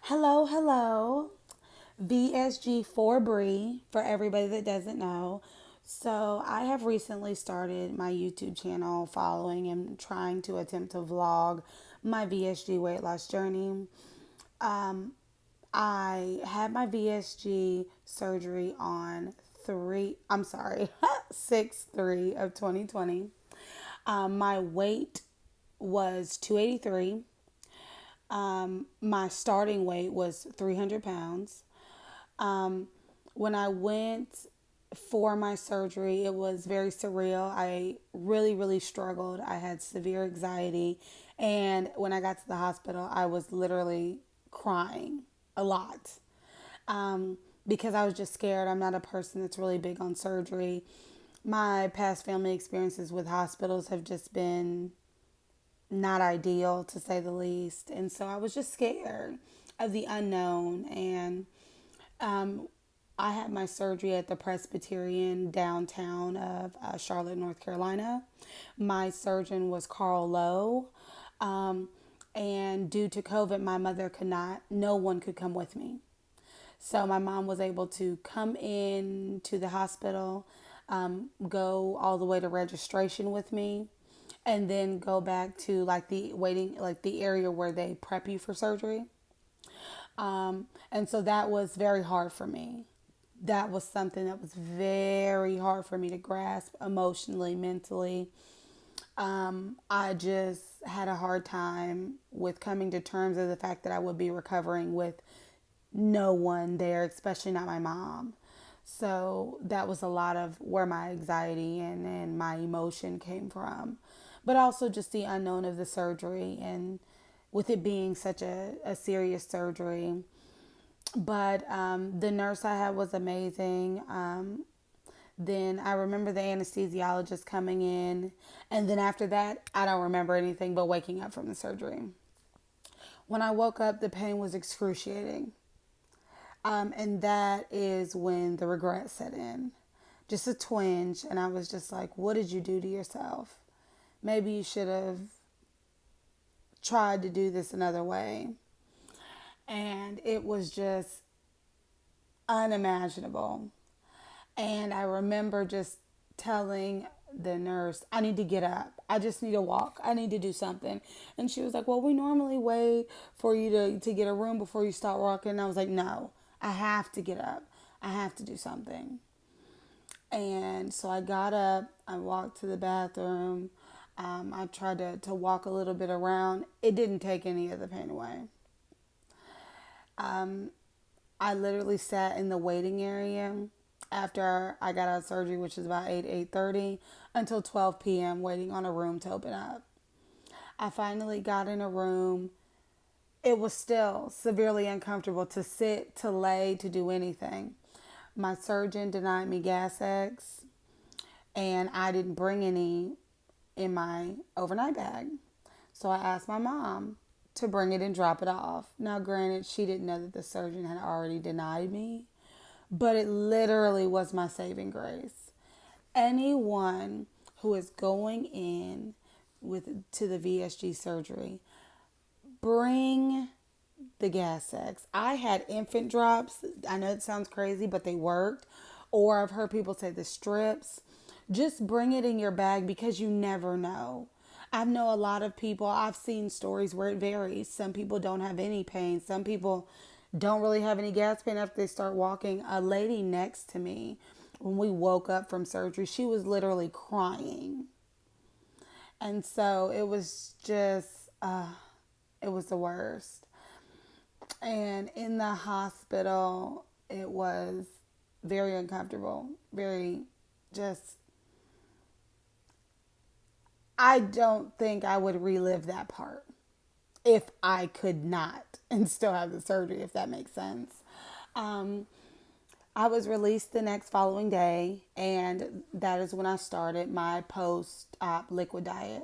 Hello, hello. VSG for Bree, for everybody that doesn't know. So, I have recently started my YouTube channel following and trying to attempt to vlog my VSG weight loss journey. Um, I had my VSG surgery on 6/3 of 2020. My weight was 283. My starting weight was 300 pounds. Um, when I went for my surgery, it was very surreal. I really, really struggled. I had severe anxiety. And when I got to the hospital, I was literally crying a lot because I was just scared. I'm not a person that's really big on surgery. My past family experiences with hospitals have just been not ideal to say the least. And so I was just scared of the unknown. And um, I had my surgery at the Presbyterian downtown of Charlotte, North Carolina. My surgeon was Carl Lowe. Um, and due to COVID, my mother could not, no one could come with me. So my mom was able to come in to the hospital, go all the way to registration with me, and then go back to like the waiting, like the area where they prep you for surgery. And so that was very hard for me. That was something that was very hard for me to grasp emotionally, mentally. I just had a hard time with coming to terms of the fact that I would be recovering with no one there, especially not my mom. So that was a lot of where my anxiety and my emotion came from. But also just the unknown of the surgery and with it being such a serious surgery. But the nurse I had was amazing. Then I remember the anesthesiologist coming in. And then after that, I don't remember anything but waking up from the surgery. When I woke up, the pain was excruciating. And that is when the regret set in. Just a twinge. And I was just like, what did you do to yourself? Maybe you should have tried to do this another way. And it was just unimaginable. And I remember just telling the nurse, I need to get up. I just need to walk. I need to do something. And she was like, well, we normally wait for you to get a room before you start walking. And I was like, no, I have to get up. I have to do something. And so I got up. I walked to the bathroom. I tried to walk a little bit around. It didn't take any of the pain away. I literally sat in the waiting area after I got out of surgery, which is about 8:30, until 12 p.m. waiting on a room to open up. I finally got in a room. It was still severely uncomfortable to sit, to lay, to do anything. My surgeon denied me Gas X, and I didn't bring any in my overnight bag. So I asked my mom to bring it and drop it off. Now, granted, she didn't know that the surgeon had already denied me, but it literally was my saving grace. Anyone who is going in with to the VSG surgery, bring the Gas X. I had infant drops. I know it sounds crazy, but they worked. Or I've heard people say the strips. Just bring it in your bag because you never know. I know a lot of people, I've seen stories where it varies. Some people don't have any pain. Some people don't really have any gas pain after they start walking. A lady next to me, when we woke up from surgery, she was literally crying. And so it was just, it was the worst. And in the hospital, it was very uncomfortable, very just, I don't think I would relive that part if I could not and still have the surgery, if that makes sense. Um, I was released the next following day, and that is when I started my post op liquid diet.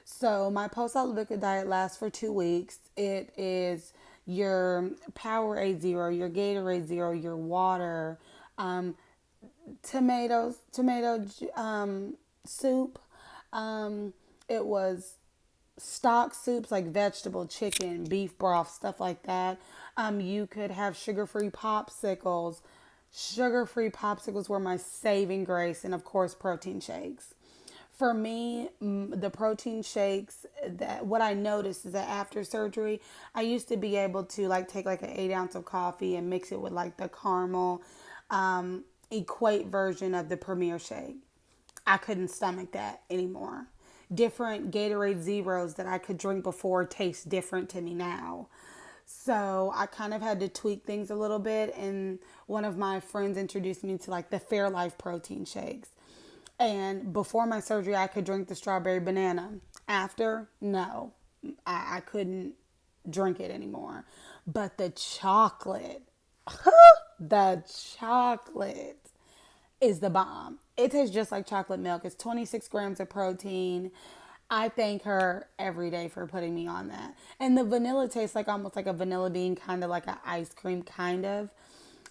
So, my post op liquid diet lasts for 2 weeks. It is your Powerade Zero, your Gatorade Zero, your water, um, tomato soup. Um, it was stock soups like vegetable, chicken, beef broth, stuff like that. You could have sugar-free popsicles. Sugar-free popsicles were my saving grace, and of course, protein shakes. For me, the protein shakes, that what I noticed is that after surgery, I used to be able to like take like an 8 ounce of coffee and mix it with like the caramel equate version of the Premier shake. I couldn't stomach that anymore. Different Gatorade Zeros that I could drink before taste different to me now. So I kind of had to tweak things a little bit. And one of my friends introduced me to like the Fairlife protein shakes. And before my surgery, I could drink the strawberry banana. After, no, I couldn't drink it anymore. But the chocolate, the chocolate is the bomb. It tastes just like chocolate milk. It's 26 grams of protein. I thank her every day for putting me on that. And the vanilla tastes like almost like a vanilla bean, kind of like an ice cream, kind of.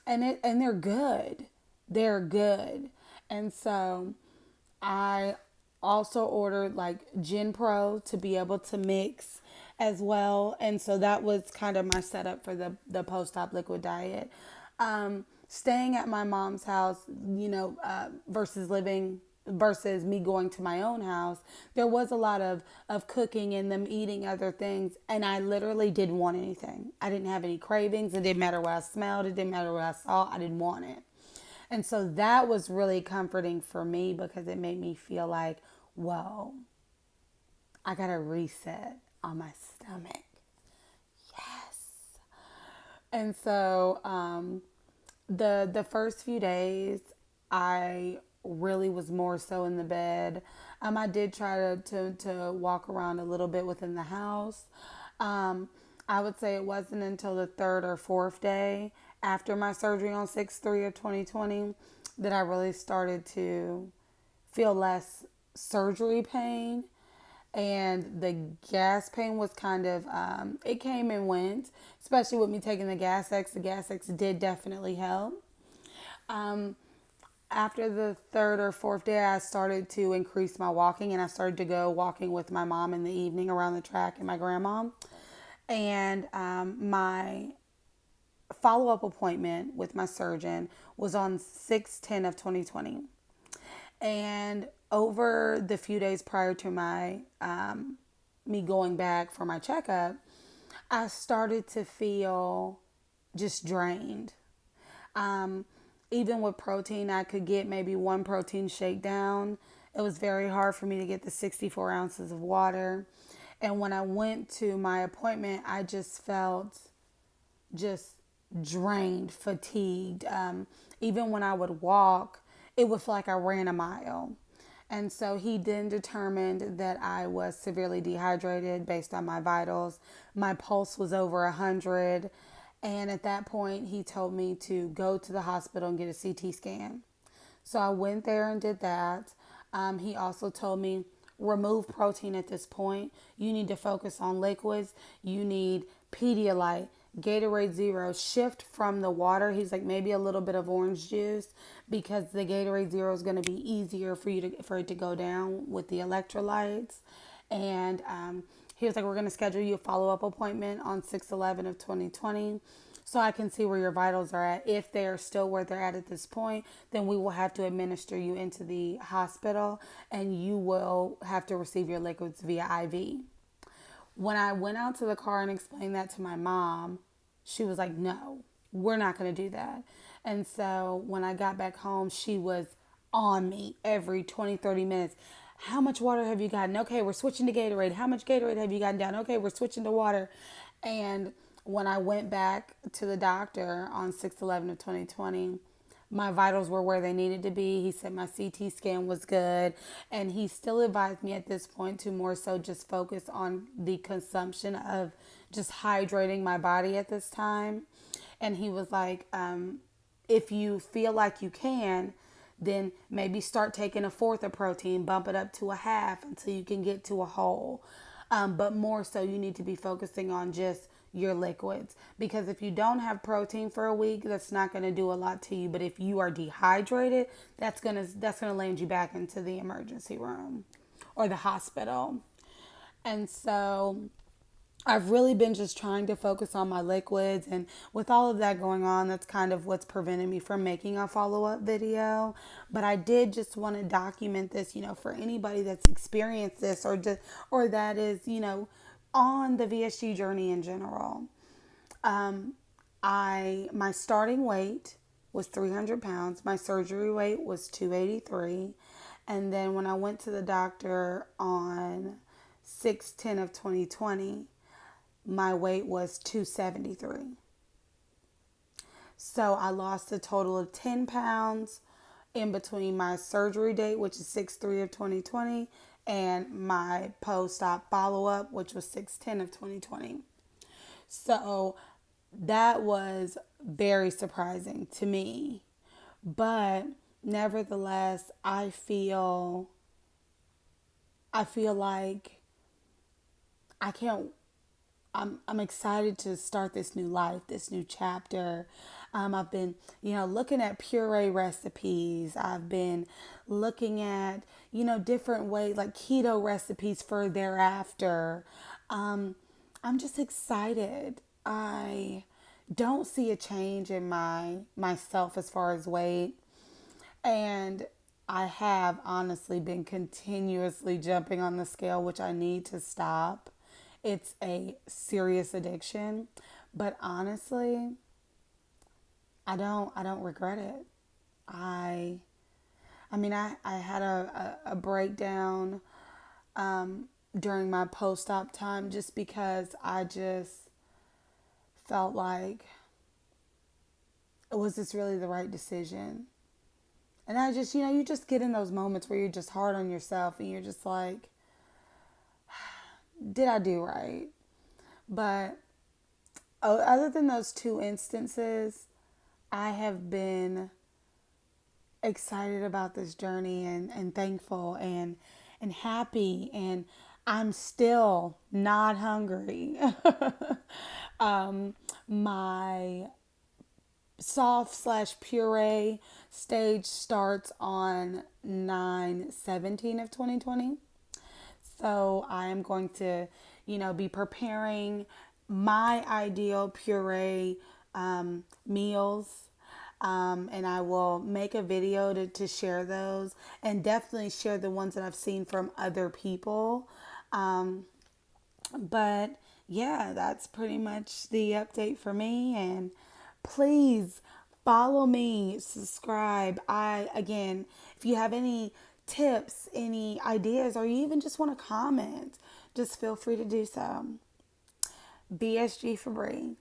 And they're good. They're good. And so I also ordered like Gen Pro to be able to mix as well. And so that was kind of my setup for the post-op liquid diet. Staying at my mom's house, versus me going to my own house, there was a lot of cooking and them eating other things. And I literally didn't want anything. I didn't have any cravings. It didn't matter what I smelled. It didn't matter what I saw. I didn't want it. And so that was really comforting for me because it made me feel like, whoa, I got to reset on my stomach. Yes. And so the first few days, I really was more so in the bed. I did try to walk around a little bit within the house. I would say it wasn't until the third or fourth day after my surgery on 6/3 of 2020 that I really started to feel less surgery pain. And the gas pain was kind of, it came and went, especially with me taking the Gas X. The Gas X did definitely help. After the third or fourth day, I started to increase my walking, and I started to go walking with my mom in the evening around the track and my grandma. And my follow-up appointment with my surgeon was on 6/10 of 2020. And over the few days prior to my me going back for my checkup, I started to feel just drained. Even with protein, I could get maybe one protein shake down. It was very hard for me to get the 64 ounces of water. And when I went to my appointment, I just felt just drained, fatigued. Even when I would walk, it would feel like I ran a mile. And so he then determined that I was severely dehydrated based on my vitals. My pulse was over 100. And at that point, he told me to go to the hospital and get a CT scan. So I went there and did that. He also told me, remove protein at this point. You need to focus on liquids. You need Pedialyte, Gatorade Zero. Shift from the water. He's like, maybe a little bit of orange juice, because the Gatorade Zero is going to be easier for it to go down with the electrolytes. And he was like, we're going to schedule you a follow-up appointment on 6/11 of 2020 so I can see where your vitals are at. If they are still where they're at this point, then we will have to administer you into the hospital, and you will have to receive your liquids via IV. When I went out to the car and explained that to my mom, she was like, no, we're not going to do that. And so when I got back home, she was on me every 20, 30 minutes. How much water have you gotten? Okay, we're switching to Gatorade. How much Gatorade have you gotten down? Okay, we're switching to water. And when I went back to the doctor on 6/11 of 2020, my vitals were where they needed to be. He said my CT scan was good. And he still advised me at this point to more so just focus on the consumption of just hydrating my body at this time. And he was like, if you feel like you can, then maybe start taking a fourth of protein, bump it up to a half until you can get to a whole. But more so, you need to be focusing on just your liquids, because if you don't have protein for a week, that's not going to do a lot to you. But if you are dehydrated, that's gonna land you back into the emergency room or the hospital. And so I've really been just trying to focus on my liquids, and with all of that going on, that's kind of what's prevented me from making a follow-up video. But I did just want to document this, for anybody that's experienced this or that is, on the VSG journey in general. My starting weight was 300 pounds. My surgery weight was 283. And then when I went to the doctor on 6/10 of 2020, my weight was 273. So I lost a total of 10 pounds in between my surgery date, which is 6/3 of 2020, and my post-op follow-up, which was 6/10 of 2020. So that was very surprising to me. But nevertheless, I feel like I can't I'm excited to start this new life, this new chapter. I've been, looking at puree recipes. I've been looking at, different ways like keto recipes for thereafter. I'm just excited. I don't see a change in myself as far as weight. And I have honestly been continuously jumping on the scale, which I need to stop. It's a serious addiction, but honestly, I don't regret it. I I had a breakdown during my post-op time just because I just felt like, was this really the right decision? And I just, you just get in those moments where you're just hard on yourself and you're just like, did I do right? But other than those two instances, I have been excited about this journey and thankful and happy, and I'm still not hungry. My soft slash puree stage starts on 9/17 of 2020. So I am going to, be preparing my ideal puree meals. And I will make a video to share those and definitely share the ones that I've seen from other people. But yeah, that's pretty much the update for me. And please follow me, subscribe. Again, if you have any tips, any ideas, or you even just want to comment, just feel free to do so. BSG for Bree.